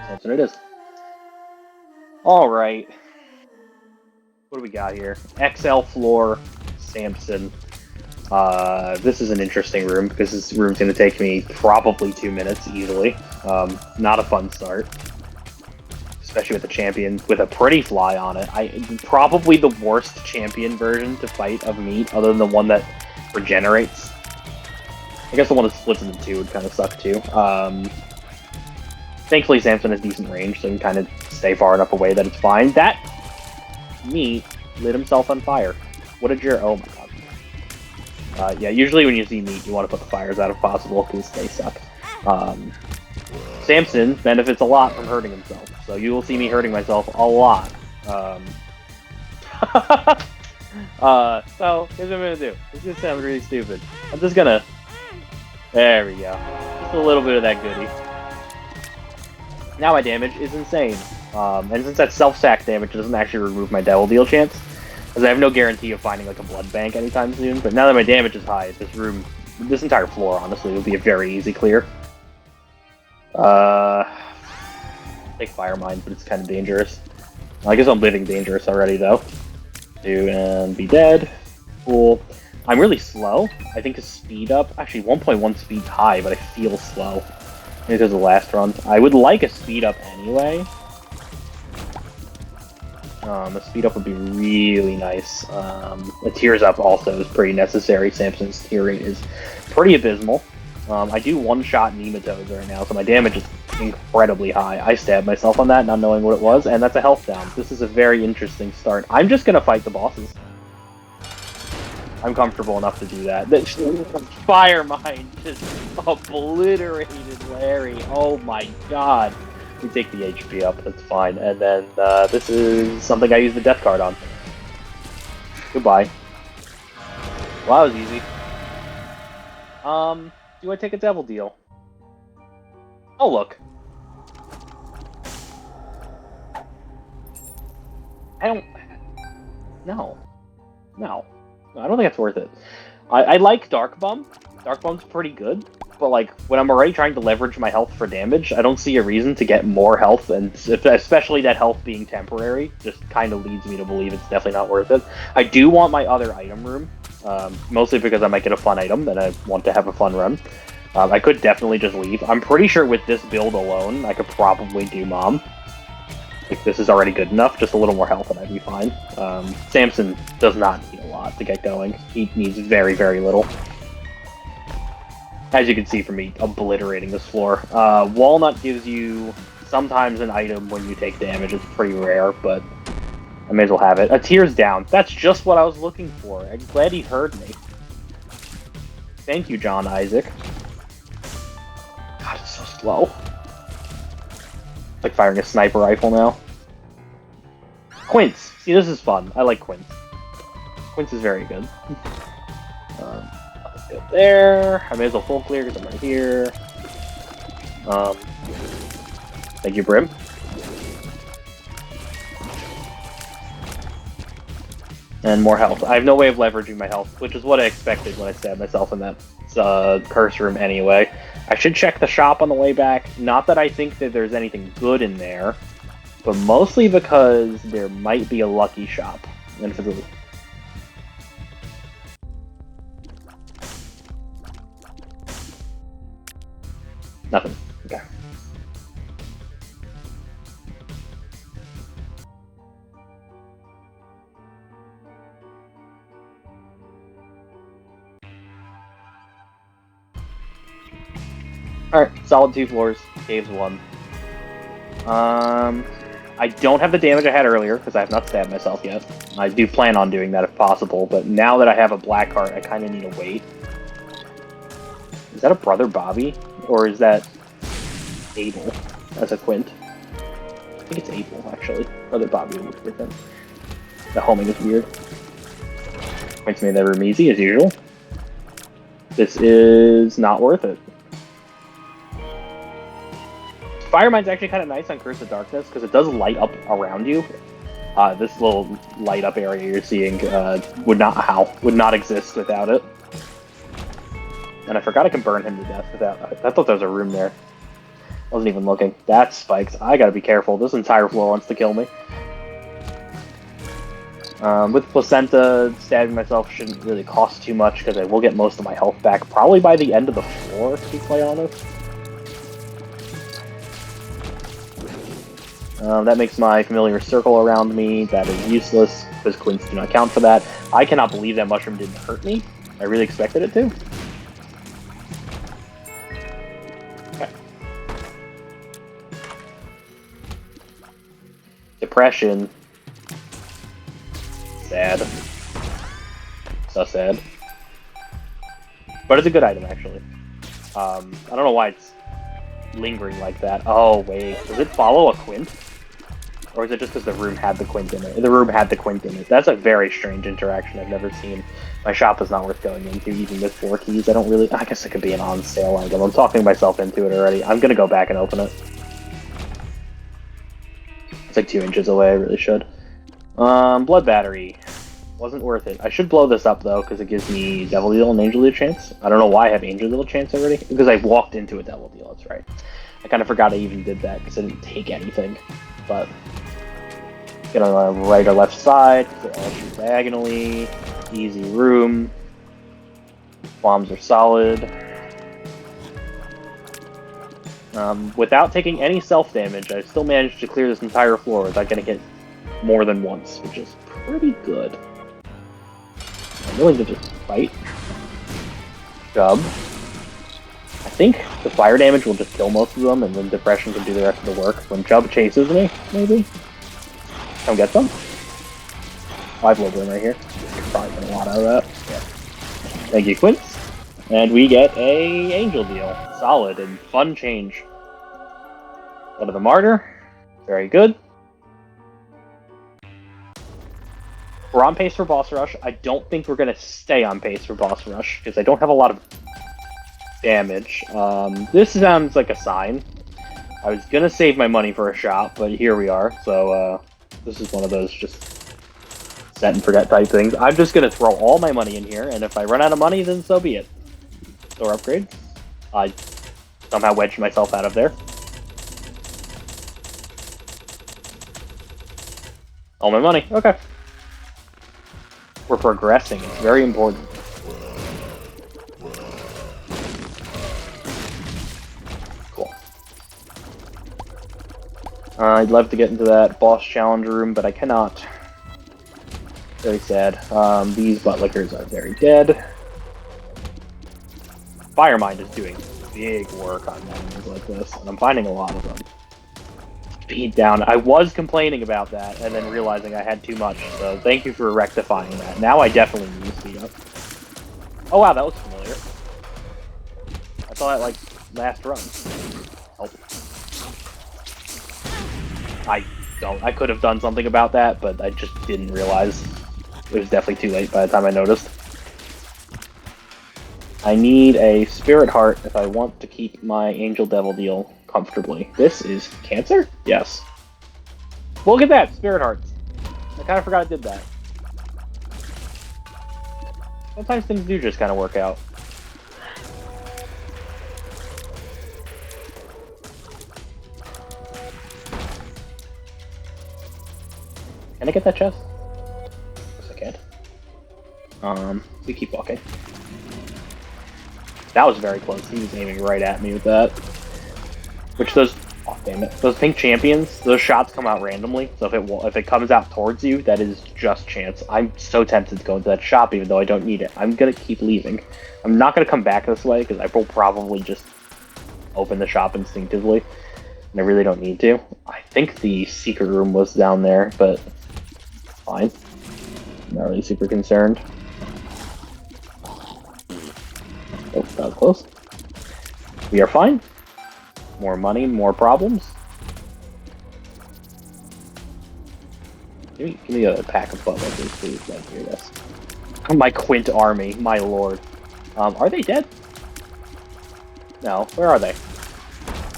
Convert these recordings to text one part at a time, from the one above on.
That's what it is. Alright. What do we got here? XL floor, Samson. This is an interesting room because this room's going to take me probably 2 minutes easily. Not a fun start. Especially with the champion with a pretty fly on it. Probably the worst champion version to fight of meat, other than the one that regenerates. I guess the one that splits into two would kind of suck too. Thankfully, Samson has decent range, so he can kind of stay far enough away that it's fine. That meat lit himself on fire. What did your... Oh my god. Yeah, usually when you see meat, you want to put the fires out if possible, because they suck. Samson benefits a lot from hurting himself, so you will see me hurting myself a lot. So, here's what I'm gonna do. This is gonna sound really stupid. I'm just gonna... There we go. Just a little bit of that goodie. Now my damage is insane. And since that's self-sack damage, it doesn't actually remove my Devil Deal chance. Because I have no guarantee of finding like a blood bank anytime soon. But now that my damage is high, this room, this entire floor, honestly, will be a very easy clear. Take Fire Mine, but it's kind of dangerous. I guess I'm living dangerous already, though. Do and be dead. Cool. I'm really slow. I think a speed up. Actually, 1.1 speed's high, but I feel slow. Maybe because of the last run. I would like a speed up anyway. A speed up would be really nice. A tears up also is pretty necessary. Samson's tear rate is pretty abysmal. I do one-shot nematodes right now, so my damage is incredibly high. I stabbed myself on that, not knowing what it was, and that's a health down. This is a very interesting start. I'm just gonna fight the bosses. I'm comfortable enough to do that. Fire Mine just obliterated Larry. Oh my god. We take the HP up, that's fine. And then this is something I use the death card on. Goodbye. Well, that was easy. Do I take a Devil Deal? Oh, look. I don't... No. No. I don't think it's worth it. I like Dark Bum. Dark Bum's pretty good. But, like, when I'm already trying to leverage my health for damage, I don't see a reason to get more health, and especially that health being temporary just kind of leads me to believe it's definitely not worth it. I do want my other item room, mostly because I might get a fun item, and I want to have a fun run. I could definitely just leave. I'm pretty sure with this build alone, I could probably do Mom. If this is already good enough, just a little more health and I'd be fine. Samson does not need a lot to get going. He needs very, very little. As you can see from me obliterating this floor. Walnut gives you sometimes an item when you take damage. It's pretty rare, but I may as well have it. A tears down. That's just what I was looking for. I'm glad he heard me. Thank you, John Isaac. God, it's so slow. It's like firing a sniper rifle now. Quince. See, this is fun. I like Quince. Quince is very good. Go there. I may as well full clear because I'm right here. Thank you, Brim. And more health. I have no way of leveraging my health, which is what I expected when I stabbed myself in that curse room anyway. I should check the shop on the way back. Not that I think that there's anything good in there, but mostly because there might be a lucky shop. And for the nothing. Okay. Alright, solid 2 floors, caves 1. I don't have the damage I had earlier, because I have not stabbed myself yet. I do plan on doing that if possible, but now that I have a black heart, I kind of need to wait. Is that a Brother Bobby? Or is that Abel as a Quint? I think it's Abel, actually. Brother Bobby would look different. The homing is weird. Quint's made that room easy, as usual. This is not worth it. Fire Mine's actually kind of nice on Curse of Darkness, because it does light up around you. This little light up area you're seeing would not exist without it. And I forgot I can burn him to death without... I thought there was a room there. Wasn't even looking. That's spikes. I gotta be careful. This entire floor wants to kill me. With placenta, stabbing myself shouldn't really cost too much because I will get most of my health back probably by the end of the floor, to be quite honest. That makes my familiar circle around me. That is useless because quints do not count for that. I cannot believe that mushroom didn't hurt me. I really expected it to. Okay. Depression. Sad. So sad. But it's a good item, actually. I don't know why it's lingering like that. Oh, wait. Does it follow a quint? Or is it just because the room had the quint in it? The room had the quint in it. That's a very strange interaction I've never seen. My shop is not worth going into, even with 4 keys. I don't really... I guess it could be an on-sale item. I'm talking myself into it already. I'm gonna go back and open it. It's like 2 inches away. I really should. Blood battery. Wasn't worth it. I should blow this up, though, because it gives me Devil Deal and Angel Deal chance. I don't know why I have Angel Deal chance already. Because I walked into a Devil Deal, that's right. I kind of forgot I even did that, because I didn't take anything. But... get on the right or left side, because they all shoot diagonally. Easy room. Bombs are solid. Without taking any self-damage, I still managed to clear this entire floor without getting hit more than once, which is pretty good. I'm willing to just fight. Shove. I think the fire damage will just kill most of them, and then Depression can do the rest of the work. When Chubb chases me, maybe? Come get them. Oh, I have low burn right here. Probably get a lot out of that. Yeah. Thank you, Quince. And we get a Angel Deal. Solid and fun change. Blood of the Martyr. Very good. We're on pace for Boss Rush. I don't think we're going to stay on pace for Boss Rush, because I don't have a lot of damage. This sounds like a sign. I was going to save my money for a shop, but here we are. So, this is one of those just set and forget type things. I'm just going to throw all my money in here, and if I run out of money, then so be it. Store upgrade. I somehow wedged myself out of there. All my money. Okay. We're progressing. It's very important. Cool. I'd love to get into that boss challenge room, but I cannot. Very sad. These butt lickers are very dead. Firemind is doing big work on enemies like this, and I'm finding a lot of them. Speed down. I was complaining about that, and then realizing I had too much, so thank you for rectifying that. Now I definitely need speed up. Oh wow, that looks familiar. I saw that, like, last run. Oh. I could have done something about that, but I just didn't realize. It was definitely too late by the time I noticed. I need a Spirit Heart if I want to keep my Angel Devil Deal comfortably. This is Cancer? Yes. Well, look at that! Spirit Hearts. I kind of forgot I did that. Sometimes things do just kind of work out. Can I get that chest? Yes, I can. We keep walking. That was very close. He was aiming right at me with that. Which those... oh, damn it. Those pink champions, those shots come out randomly. So if it comes out towards you, that is just chance. I'm so tempted to go into that shop even though I don't need it. I'm gonna keep leaving. I'm not gonna come back this way because I will probably just open the shop instinctively. And I really don't need to. I think the secret room was down there, but it's fine. I'm not really super concerned. Oh, that was close. We are fine. More money, more problems. Give me a pack of buttlickers, please. Thank you, yes. My Quint army, my lord. Are they dead? No, where are they?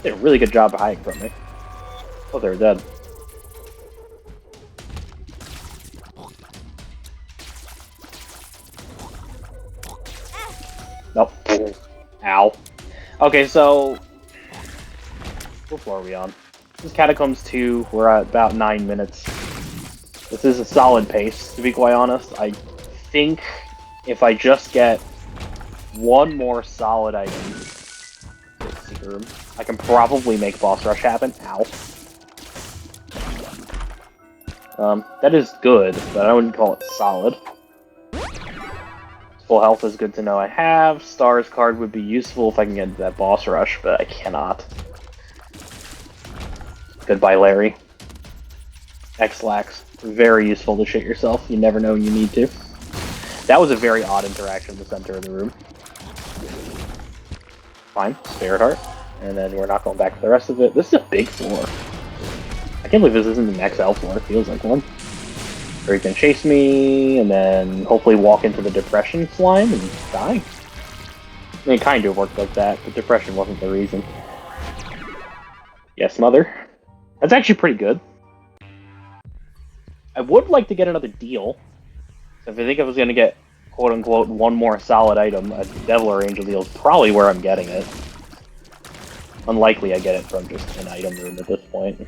They did a really good job of hiding from me. Oh, they're dead. Nope. Ow. Okay, so... What floor are we on? This is Catacombs 2. We're at about 9 minutes. This is a solid pace, to be quite honest. I think if I just get one more solid item, secret room, I can probably make boss rush happen. Ow. That is good, but I wouldn't call it solid. Full health is good to know I have. Stars card would be useful if I can get that boss rush, but I cannot. Goodbye, Larry. X-Lax. Very useful to shit yourself. You never know when you need to. That was a very odd interaction in the center of the room. Fine. Spirit Heart. And then we're not going back to the rest of it. This is a big floor. I can't believe this isn't the next L floor. It feels like one. Or he can chase me, and then hopefully walk into the Depression slime and die. I mean, it kind of worked like that, but Depression wasn't the reason. Yes, Mother. That's actually pretty good. I would like to get another deal. So if I think I was going to get, quote-unquote, one more solid item, a Devil or Angel deal is probably where I'm getting it. Unlikely I get it from just an item room at this point.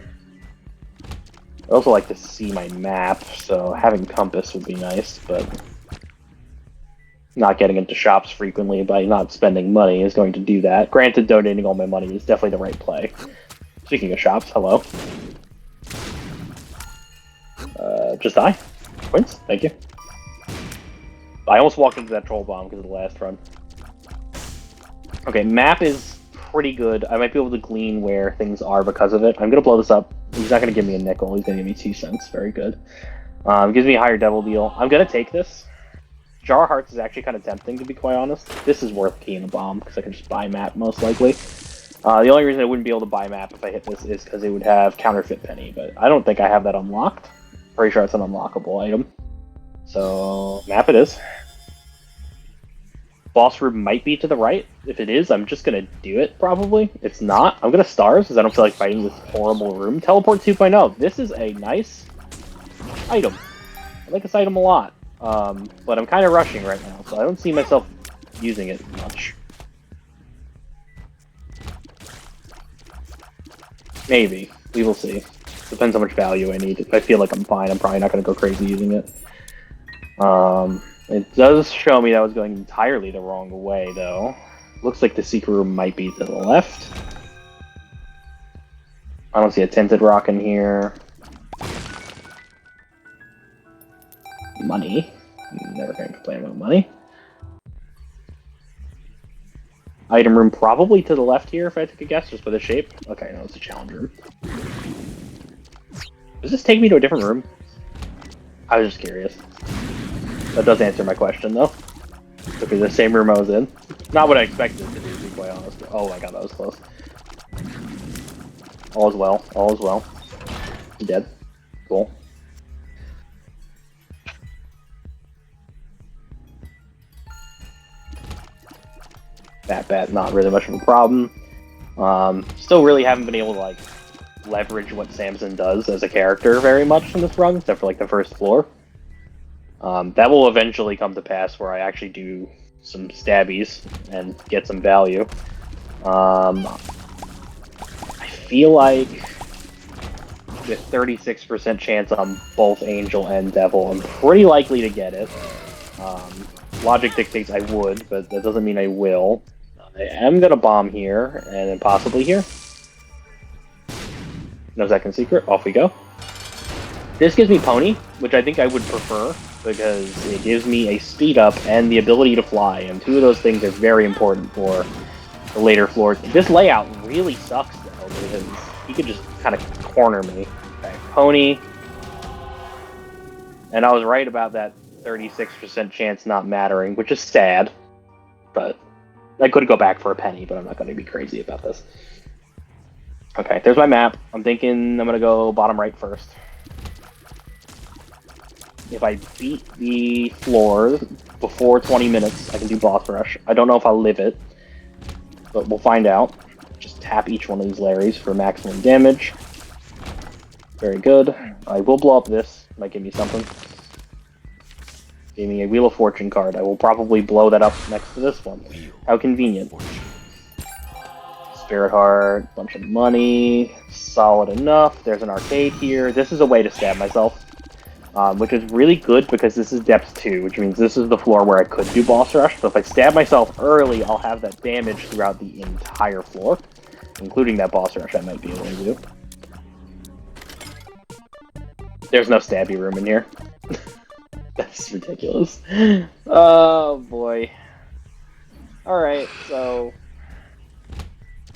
I'd also like to see my map, so having compass would be nice, but not getting into shops frequently by not spending money is going to do that. Granted, donating all my money is definitely the right play. Speaking of shops, hello. Just die. Points, thank you. I almost walked into that troll bomb because of the last run. Okay, map is pretty good. I might be able to glean where things are because of it. I'm going to blow this up. He's not going to give me a nickel. He's going to give me 2 cents. Very good. Gives me a higher devil deal. I'm going to take this. Jar of Hearts is actually kind of tempting, to be quite honest. This is worth keying a bomb, because I can just buy map, most likely. The only reason I wouldn't be able to buy map if I hit this is because it would have counterfeit penny, but I don't think I have that unlocked. Pretty sure it's an unlockable item. So, map it is. Boss room might be to the right. If it is, I'm just going to do it, probably. If it's not, I'm going to stars, because I don't feel like fighting this horrible room. Teleport 2.0. This is a nice item. I like this item a lot. But I'm kind of rushing right now, so I don't see myself using it much. Maybe. We will see. Depends how much value I need. If I feel like I'm fine, I'm probably not going to go crazy using it. It does show me that I was going entirely the wrong way, though. Looks like the secret room might be to the left. I don't see a tinted rock in here. Money. I'm never going to complain about money. Item room probably to the left here, if I took a guess, just by the shape. Okay, no, it's a challenge room. Does this take me to a different room? I was just curious. That does answer my question, though. Okay, the same room I was in. Not what I expected it to do, to be quite honest. Oh my god, that was close. All is well. All is well. You dead? Cool. Bat, not really much of a problem. Still really haven't been able to, like, leverage what Samson does as a character very much in this run, except for, like, the first floor. That will eventually come to pass where I actually do some stabbies and get some value. I feel like with 36% chance on both Angel and Devil, I'm pretty likely to get it. Logic dictates I would, but that doesn't mean I will. I am going to bomb here, and then possibly here. No second secret, off we go. This gives me Pony, which I think I would prefer, because it gives me a speed up and the ability to fly, and 2 of those things are very important for the later floors. This layout really sucks, though, because he could just kind of corner me. Okay, Pony. And I was right about that 36% chance not mattering, which is sad, but I could go back for a penny, but I'm not going to be crazy about this. Okay, there's my map. I'm thinking I'm going to go bottom right first. If I beat the floor before 20 minutes, I can do boss rush. I don't know if I'll live it, but we'll find out. Just tap each one of these Larrys for maximum damage. Very good. I will blow up this. Might give me something. Give me a Wheel of Fortune card. I will probably blow that up next to this one. How convenient. Spirit Heart, bunch of money, solid enough. There's an arcade here. This is a way to stab myself, which is really good because this is depth 2, which means this is the floor where I could do boss rush. So if I stab myself early, I'll have that damage throughout the entire floor, including that boss rush I might be able to do. There's no stabby room in here. That's ridiculous. Oh boy. Alright, so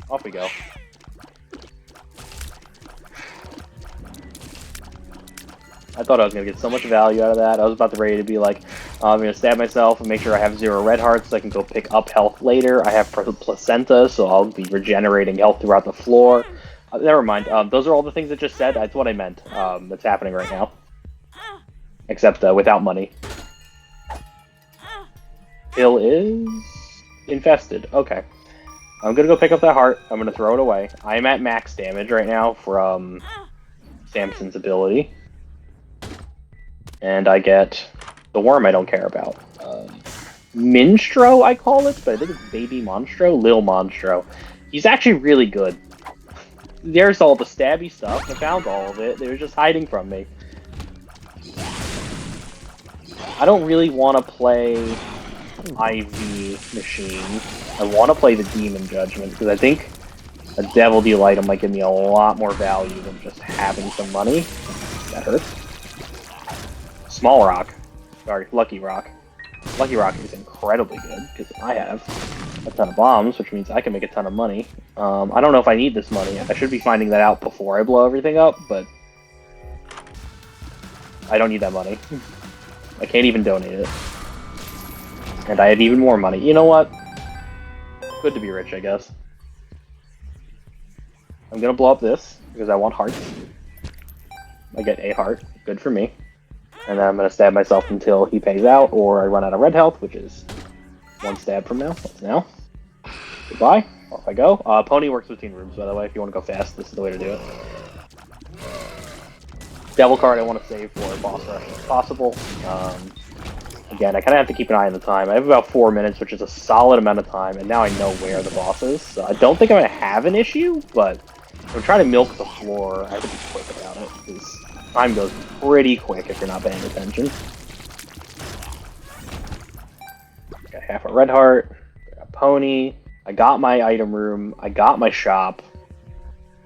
off we go. I thought I was going to get so much value out of that. I was about to ready to be like, I'm going to stab myself and make sure I have 0 red hearts so I can go pick up health later. I have placenta, so I'll be regenerating health throughout the floor. Never mind. Those are all the things I just said. That's what I meant. That's happening right now. Except without money. Hill is infested. Okay. I'm going to go pick up that heart. I'm going to throw it away. I am at max damage right now from Samson's ability. And I get the worm I don't care about. Minstro, I call it, but I think it's Baby Monstro? Lil Monstro. He's actually really good. There's all the stabby stuff. I found all of it. They were just hiding from me. I don't really want to play IV Machine. I want to play the Demon Judgment, because I think a Devil Deal item might give me a lot more value than just having some money. That hurts. Small Rock. Sorry, Lucky Rock. Lucky Rock is incredibly good, because I have a ton of bombs, which means I can make a ton of money. I don't know if I need this money. I should be finding that out before I blow everything up, but I don't need that money. I can't even donate it. And I have even more money. You know what? Good to be rich, I guess. I'm gonna blow up this, because I want hearts. I get a heart. Good for me. And then I'm going to stab myself until he pays out, or I run out of red health, which is 1 stab from now. That's now. Goodbye. Off I go. Pony works between rooms, by the way. If you want to go fast, this is the way to do it. Devil card I want to save for boss rush if possible. Again, I kind of have to keep an eye on the time. I have about 4 minutes, which is a solid amount of time, and now I know where the boss is. So I don't think I'm going to have an issue, but I'm trying to milk the floor. I have to be quick about it, because time goes pretty quick if you're not paying attention. Got half a red heart, got a pony, I got my item room, I got my shop.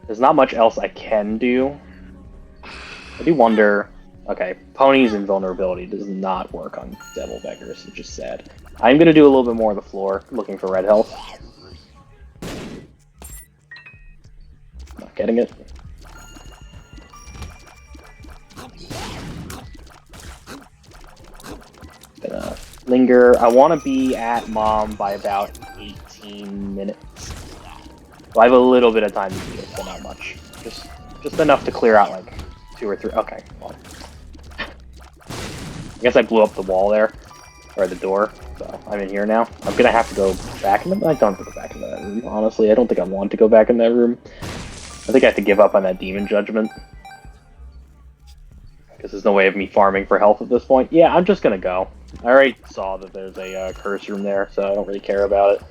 There's not much else I can do. I do wonder... Okay, pony's invulnerability does not work on Devil Beggars, which is sad. I'm going to do a little bit more of the floor, looking for red health. Not getting it. Gonna linger. I want to be at Mom by about 18 minutes. So I have a little bit of time to do this, but not much. Just enough to clear out like 2 or 3. Okay, well. I guess I blew up the wall there, or the door. So I'm in here now. I'm gonna have to go back in. I don't have to go back into that room. Honestly, I don't think I want to go back in that room. I think I have to give up on that Demon Judgment. Because there's no way of me farming for health at this point. Yeah, I'm just gonna go. I already saw that there's a curse room there, so I don't really care about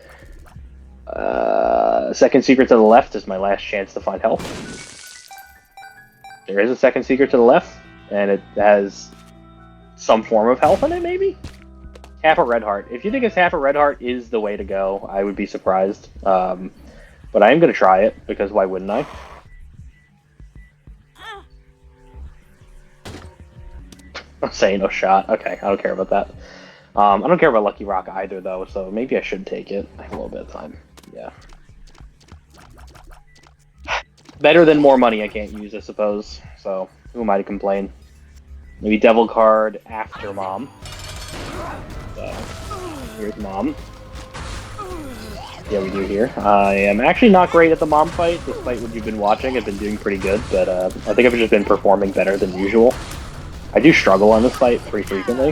it. Second secret to the left is my last chance to find health. There is a second secret to the left, and it has some form of health in it, maybe? Half a red heart. If you think it's half a red heart is the way to go, I would be surprised. But I am going to try it, because why wouldn't I? I'm saying no shot. Okay, I don't care about that. I don't care about Lucky Rock either, though, so maybe I should take it. I have a little bit of time. Yeah. Better than more money I can't use, I suppose. So, who am I to complain? Maybe Devil card after Mom. So, here's Mom. Yeah, we do here. I am actually not great at the Mom fight, despite what you've been watching. I've been doing pretty good, but I think I've just been performing better than usual. I do struggle on this fight pretty frequently.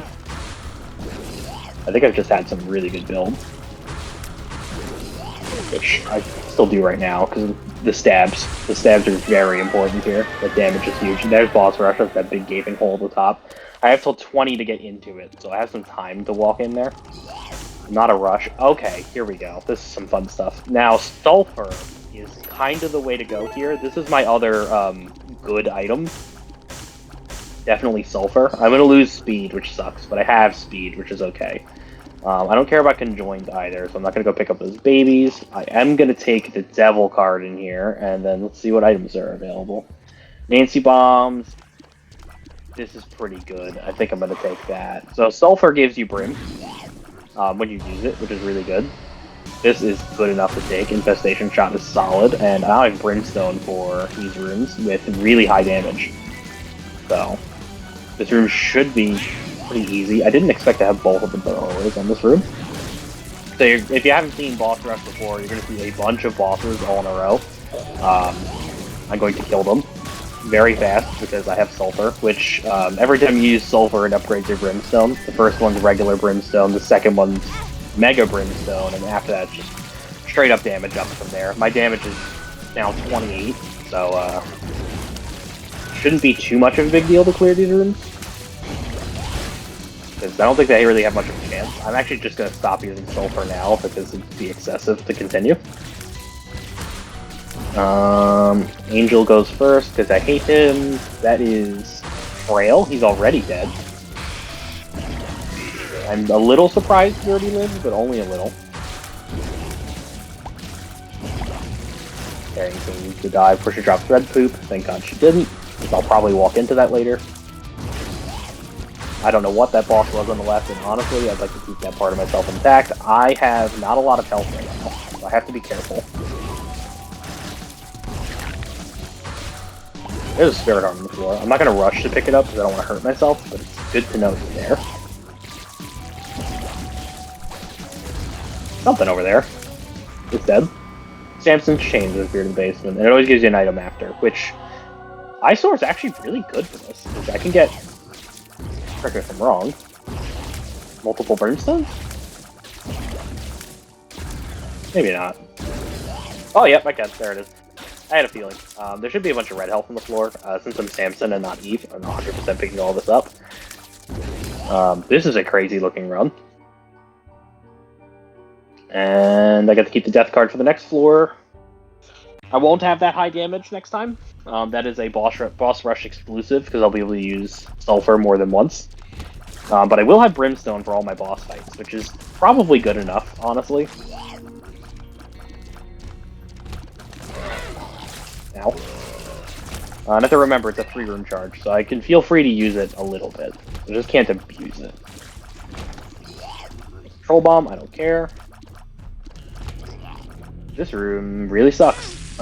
I think I've just had some really good builds. Which I still do right now, because the stabs. The stabs are very important here. The damage is huge. There's boss rush with that big gaping hole at the top. I have till 20 to get into it, so I have some time to walk in there. Not a rush. Okay, here we go. This is some fun stuff. Now, Sulfur is kind of the way to go here. This is my other good item. Definitely sulfur. I'm going to lose speed, which sucks, but I have speed, which is okay. I don't care about conjoined either, so I'm not going to go pick up those babies. I am going to take the devil card in here, and then let's see what items are available. Nancy bombs. This is pretty good. I think I'm going to take that. So sulfur gives you brim when you use it, which is really good. This is good enough to take. Infestation shot is solid, and I have brimstone for these rooms with really high damage. So this room should be pretty easy. I didn't expect to have both of the burrowers on this room. So if you haven't seen boss rush before, you're going to see a bunch of bosses all in a row. I'm going to kill them very fast because I have sulfur, which every time you use sulfur, it upgrades your brimstone. The first one's regular brimstone, the second one's mega brimstone, and after that, it's just straight up damage up from there. My damage is now 28, so shouldn't be too much of a big deal to clear these rooms. Because I don't think they really have much of a chance. I'm actually just going to stop using sulfur now because it'd be excessive to continue. Angel goes first because I hate him. That is Frail. He's already dead. I'm a little surprised he already lives, but only a little. Carrington needs to die before she drops red poop. Thank God she didn't, because I'll probably walk into that later. I don't know what that boss was on the left, and honestly, I'd like to keep that part of myself intact. I have not a lot of health right now, so I have to be careful. There's a spirit arm on the floor. I'm not going to rush to pick it up because I don't want to hurt myself, but it's good to know it's there. Something over there. It's dead. Samson's chains is here in the basement, and it always gives you an item after, which Eyesore is actually really good for this, because I can get, correct me if I'm wrong, multiple brimstones? Maybe not. Oh, yep, I can. There it is. I had a feeling. There should be a bunch of red health on the floor. Since I'm Samson and not Eve, I'm 100% picking all this up. This is a crazy looking run. And I get to keep the death card for the next floor. I won't have that high damage next time. That is a boss rush exclusive, because I'll be able to use sulfur more than once. But I will have brimstone for all my boss fights, which is probably good enough, honestly. Ow. And I have to remember it's a 3-room charge, so I can feel free to use it a little bit. I just can't abuse it. Control bomb, I don't care. This room really sucks.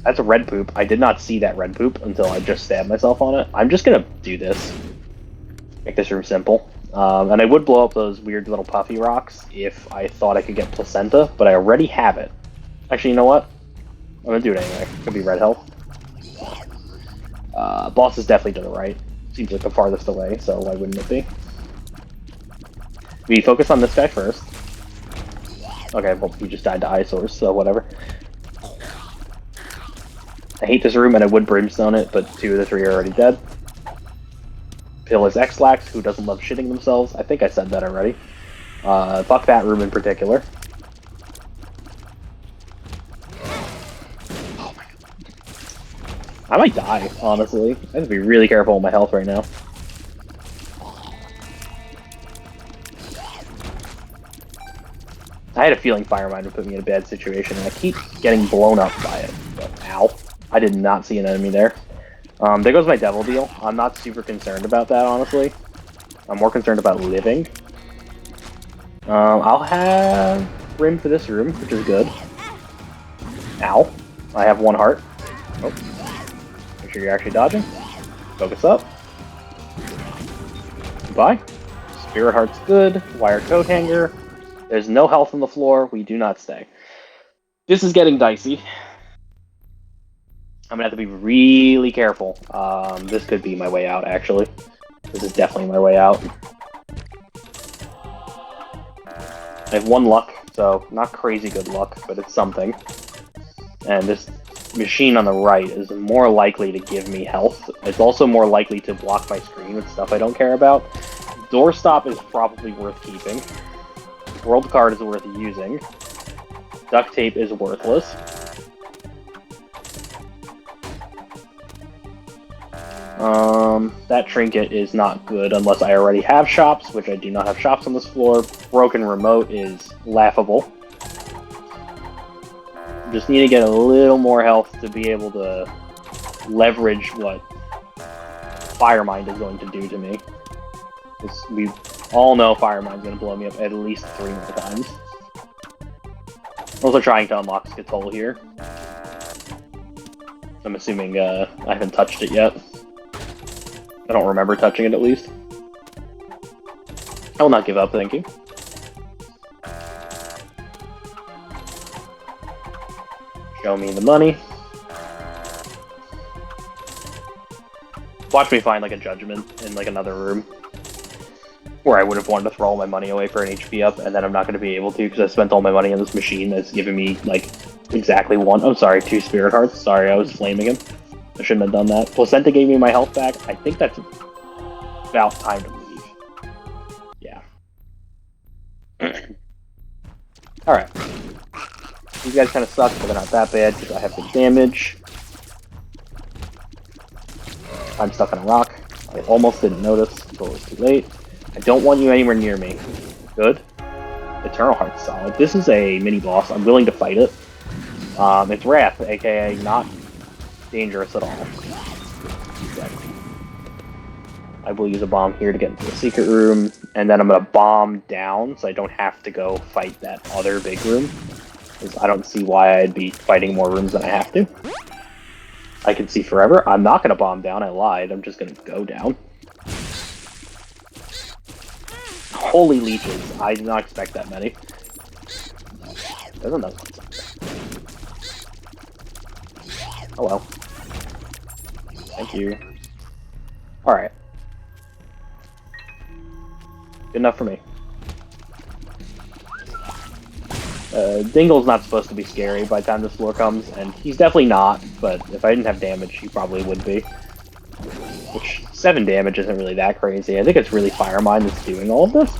That's a red poop. I did not see that red poop until I just stabbed myself on it. I'm just gonna do this. Make this room simple. And I would blow up those weird little puffy rocks if I thought I could get placenta, but I already have it. Actually, you know what? I'm gonna do it anyway. Could be red health. Boss is definitely to the right. Seems like the farthest away, so why wouldn't it be? We focus on this guy first. Okay, well, he just died to eyesores, so whatever. I hate this room, and I would brimstone it, but 2 of the 3 are already dead. Pill is X-Lax, who doesn't love shitting themselves. I think I said that already. Fuck that room in particular. Oh my god. I might die, honestly. I have to be really careful with my health right now. I had a feeling Fire Mine would put me in a bad situation, and I keep getting blown up by it. But, ow. I did not see an enemy there. There goes my Devil Deal. I'm not super concerned about that, honestly. I'm more concerned about living. I'll have Brim for this room, which is good. Ow. I have 1 heart. Oh. Make sure you're actually dodging. Focus up. Goodbye. Spirit Heart's good. Wire coat hanger. There's no health on the floor. We do not stay. This is getting dicey. I'm gonna have to be really careful. This could be my way out, actually. This is definitely my way out. I have 1 luck, so not crazy good luck, but it's something. And this machine on the right is more likely to give me health. It's also more likely to block my screen with stuff I don't care about. Doorstop is probably worth keeping. World card is worth using. Duct tape is worthless. That trinket is not good unless I already have shops, which I do not have shops on this floor. Broken remote is laughable. Just need to get a little more health to be able to leverage what Firemind is going to do to me. Because we all know Firemind's going to blow me up at least 3 more times. Also trying to unlock Skittle here. I'm assuming I haven't touched it yet. I don't remember touching it, at least. I will not give up, thank you. Show me the money. Watch me find, like, a judgment in, like, another room. Where I would have wanted to throw all my money away for an HP up, and then I'm not going to be able to, because I spent all my money on this machine that's giving me, like, exactly 1. Oh, sorry, 2 Spirit Hearts. Sorry, I was flaming him. I shouldn't have done that. Placenta gave me my health back. I think that's about time to leave. Yeah. Alright. These guys kind of suck, but they're not that bad, because I have good damage. I'm stuck on a rock. I almost didn't notice until it was too late. I don't want you anywhere near me. Good. Eternal Heart's solid. This is a mini-boss. I'm willing to fight it. It's Wrath, aka not dangerous at all. Exactly. I will use a bomb here to get into the secret room, and then I'm going to bomb down so I don't have to go fight that other big room. Because I don't see why I'd be fighting more rooms than I have to. I can see forever. I'm not going to bomb down, I lied. I'm just going to go down. Holy leeches. I did not expect that many. Doesn't know. Oh well. Thank you. Alright. Good enough for me. Dingle's not supposed to be scary by the time this floor comes, and he's definitely not, but if I didn't have damage, he probably would be. Which, 7 damage isn't really that crazy. I think it's really Firemind that's doing all of this.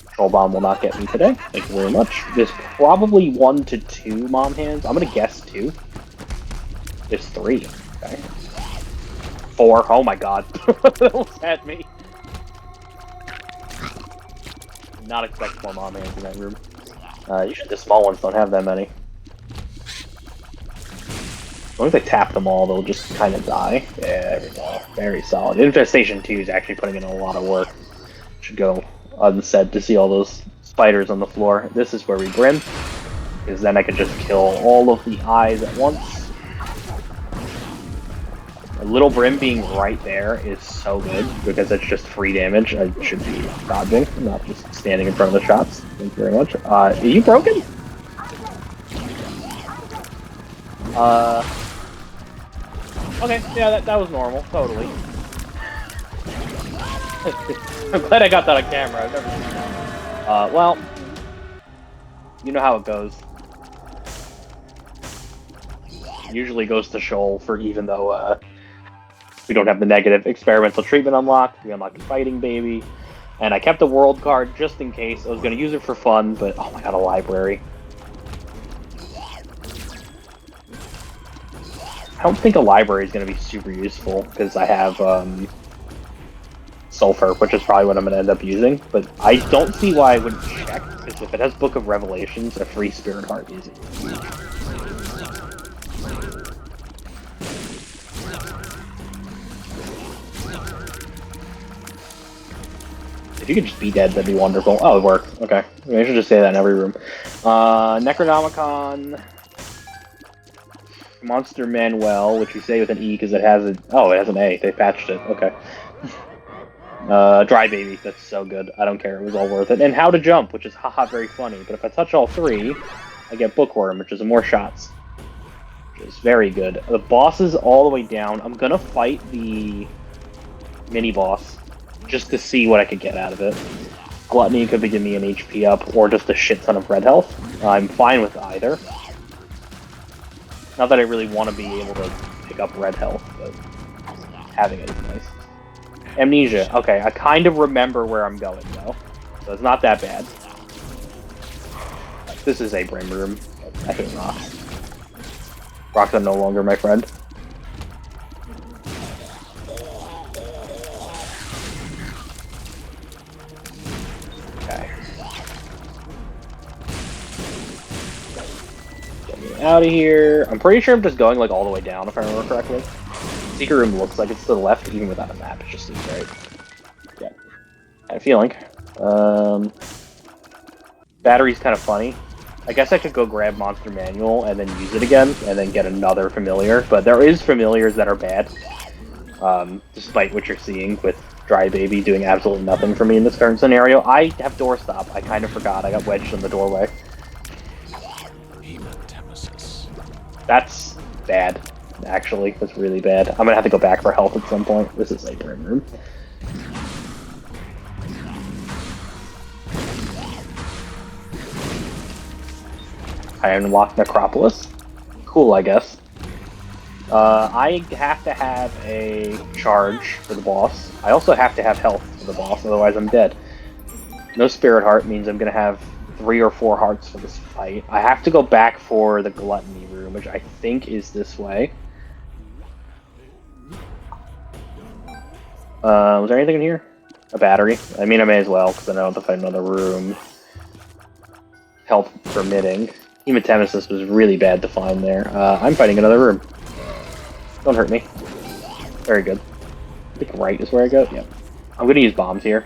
Control Bomb will not get me today. Thank you very much. There's probably 1 to 2 Mom Hands. I'm gonna guess 2. There's 3. Okay. 4. Oh my god. That almost had me. Did not expect more Mom Hands in that room. Usually the small ones don't have that many. As long as I tap them all, they'll just kind of die. Yeah, there we go. Very solid. Infestation 2 is actually putting in a lot of work. Should go unsaid to see all those spiders on the floor. This is where we brim, because then I can just kill all of the eyes at once. A little brim being right there is so good, because it's just free damage. I should be dodging, not just standing in front of the shots. Thank you very much. Are you broken? Okay, yeah, that was normal, totally. I'm glad I got that on camera, I've never seen that. Well, you know how it goes. Usually goes to Shoal for even though, we don't have the negative experimental treatment unlocked, we unlocked Fighting Baby, and I kept the world card just in case. I was going to use it for fun, but oh my god, a library. I don't think a library is going to be super useful, because I have, Sulfur, which is probably what I'm going to end up using, but I don't see why I wouldn't check, because if it has Book of Revelations, a free Spirit Heart is huge. If you could just be dead, that'd be wonderful. Oh, it worked. Okay. Maybe I should just say that in every room. Necronomicon... Monster Manuel, which we say with an E because it has a... Oh, it has an A. They patched it. Okay. Dry Baby. That's so good. I don't care. It was all worth it. And How to Jump, which is haha very funny. But if I touch all 3, I get Bookworm, which is more shots. Which is very good. The boss is all the way down. I'm gonna fight the mini-boss just to see what I could get out of it. Gluttony could be giving me an HP up, or just a shit ton of red health. I'm fine with either. Not that I really want to be able to pick up red health, but having it is nice. Amnesia. Okay, I kind of remember where I'm going, though. So it's not that bad. This is a Brim room. I hate rocks. Rocks are no longer my friend. out of here. I'm pretty sure I'm just going like all the way down if I remember correctly. Secret room looks like it's to the left, even without a map. It just seems right. Yeah, I have a feeling. Battery's kind of funny. I guess I could go grab Monster Manual and then use it again, and then get another familiar. But there is familiars that are bad, despite what you're seeing with Dry Baby doing absolutely nothing for me in this current scenario. I have doorstop. I kind of forgot. I got wedged in the doorway. That's bad, actually. That's really bad. I'm gonna have to go back for health at some point. This is a grim room. I unlocked Necropolis. Cool, I guess. I have to have a charge for the boss. I also have to have health for the boss, otherwise I'm dead. No Spirit Heart means I'm going to have 3 or 4 hearts for this fight. I have to go back for the Gluttony room, which I think is this way. Was there anything in here? A battery? I mean, I may as well, because I don't have to find another room. Health permitting. Hematemesis was really bad to find there. I'm fighting another room. Don't hurt me. Very good. I think right is where I go. Yep. I'm gonna use bombs here.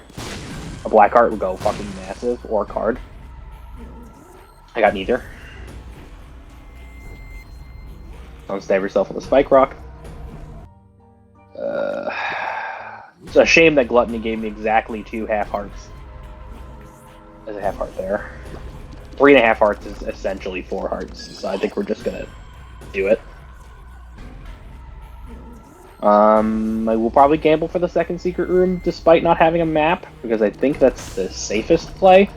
A black heart would go fucking massive, or a card. I got neither. Don't stab yourself with a spike rock. It's a shame that Gluttony gave me exactly 2 half hearts. There's a half heart there. 3.5 hearts is essentially 4 hearts, so I think we're just gonna do it. I will probably gamble for the second secret room, despite not having a map, because I think that's the safest play.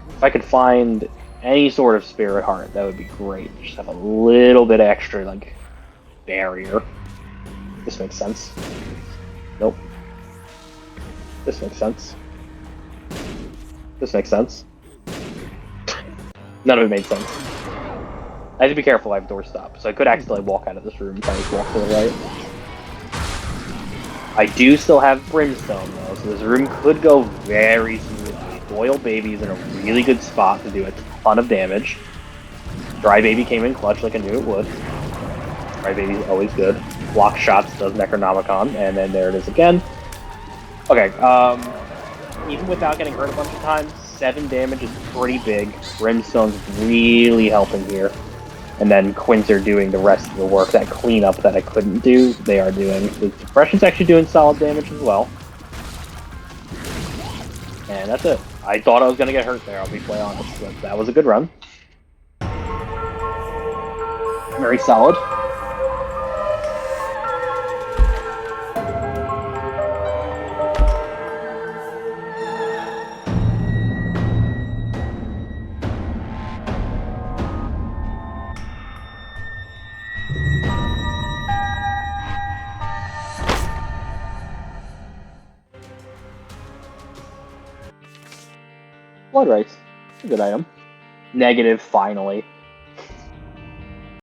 If I could find any sort of Spirit Heart, that would be great. Just have a little bit extra, like, barrier. This makes sense. Nope. This makes sense. This makes sense. None of it made sense. I have to be careful, I have doorstop, so I could accidentally walk out of this room if I just walk to the right. I do still have Brimstone, though, so this room could go very smoothly. Boil Baby's in a really good spot to do a ton of damage. Dry Baby came in clutch like I knew it would. Dry Baby's always good. Block shots does Necronomicon, and then there it is again. Okay, even without getting hurt a bunch of times, 7 damage is pretty big. Brimstone's really helping here. And then Quints are doing the rest of the work. That cleanup that I couldn't do, they are doing. The Depression's actually doing solid damage as well. And that's it. I thought I was going to get hurt there, I'll be quite honest. But that was a good run. Very solid. Blood Rice. A good item. Negative, finally.